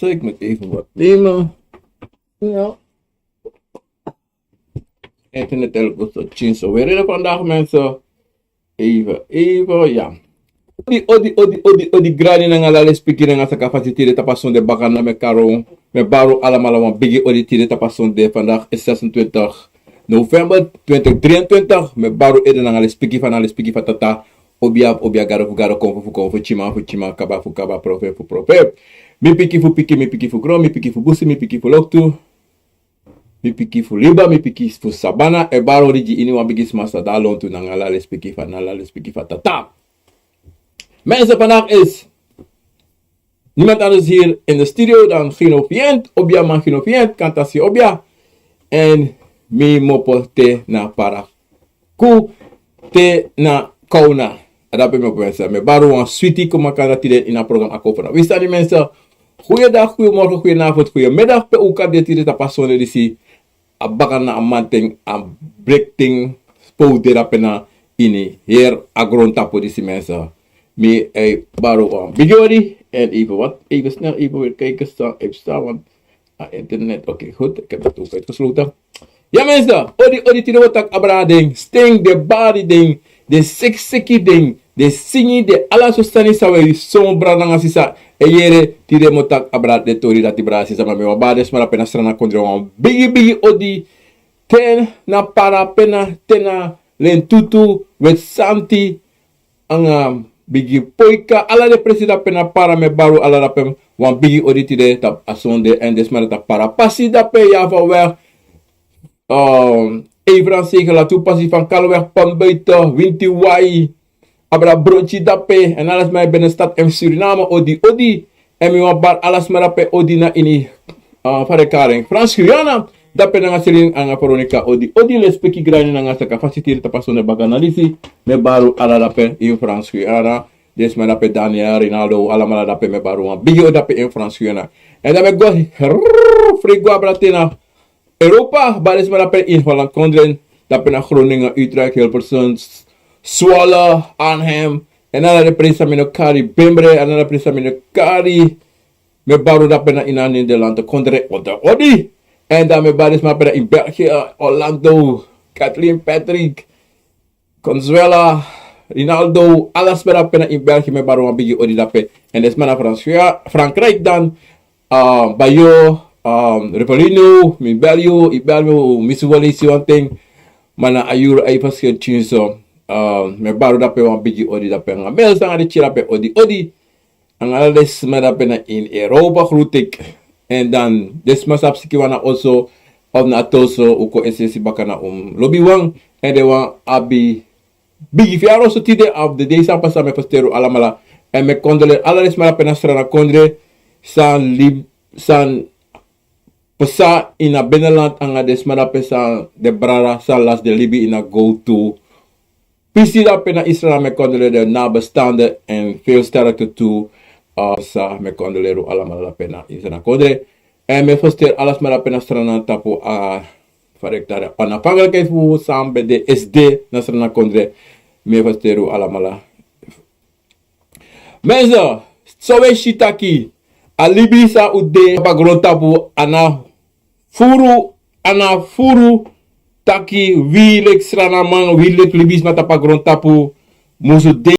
mensen. Ik moet even wat nemen. Ja. Internet helpt zo chin zo weer vandaag mensen. Even, ja. Odi grani na ngala speaking na sa capaciteit de tapasson de bakana me karo me baro allemaal een biggie odi tire tapasson de vandaag is 26 november 2023 me baro eden na ngala speaking van tata obia garo konfu chima kaba profe mi piki fu gro mi piki fu busi mi piki fu loktu mi piki fu liba mi piki fu sabana e baro rigi ini wan biggie smasa da lontu na ngala speaking van tata. Mensen, vandaag is niemand anders hier in de studio dan Gino Vient. Obia man Gino Vient, kantasi obia. En mi mopo te na para ku te na kauna. Dat ben ik mensen. Me baru een sweetie kom kan dat in een programma akopena. Wie staan die mensen? Goeiedag, goeiemorgen, goedenavond, goedemiddag. Pe uka dit hier ta pasone disi. Abakan na amanting, am breaking spoude dat pena ini. Hier agron tapo disi mensen. Me baro bigori en even snel weer kijken staan, want internet, oké, goed, ik heb het ook uitgesloten. Ja mensen, odi tino wat abra ding, sting de body ding, de siki ding, de singi de ala sustani sawe sombra nanga sisa eyere tire motak abra de tori dat ibra sisa ma me wabades mara pena strana kondre wan bigi odi ten na para pena tena len tutu with santi ang bigi poika ala de presida pena para me baru ala rapem wan bigi oditi de tap asonde en desmara tap para pasi da pe ya van weg Evran zeggen la toe passie van Kalweg Pambuiten Winti Wai abra broodje da pe en alles mij binnen stad en Suriname odi en mi wan bar alles maar pe odi na ini farekaring Frans Guyana da pe na sirin anga Veronica odi le speki grani na sa capacité ta pasone baganalisi me baru ala da pe in Frans Guyana des me da pe Daniel Rinaldo ala mala da pe me baru wan bigi da pe in Frans Guyana en da me go frigo abratena Europa baris me da pe in Holland Kondren da pe na Groningen Utrecht Hilversum Zwolle Arnhem en ala de presa me no kari Bembre en ala presa me no kari me baru da pe na in Nederland Kondre odi en dan met baris maar in België, Orlando, Kathleen Patrick, Consuela, Rinaldo, alles maar pena in België met baru een beetje odi dape. En dat is maar naar Frankrijk dan, Bayo, Repolino, Ibelio, Misuwali, Siwanting, maar na ayur ay paske chinso, met baru dape een beetje odi dape. Ang mel sang adi chirape odi. Ang alles maar pena in Europa groetik. En dan desmasap sikiwana also of na toso uko esesi bakana lobby wang en de wan abi bigi fiaro so tide of the day sapasa me postero alamala en me kondole ala desmala penastra na kondre san pasa ina beneland anga desmala pesa de brara san las de libi ina go to pisi da pena Israel me kondole de nabestaande en veel sterkte toe sa me condolero alamala la pena isana kodre en me foster alas mala pena strana tapo a farektare anapangal kay fu sambe de SD na strana kondre me fosteru alamala mezo sowe shitaki alibisa ude bagron tapo ana furu taki wilek strana man wilek libis mata pagron tapo musu de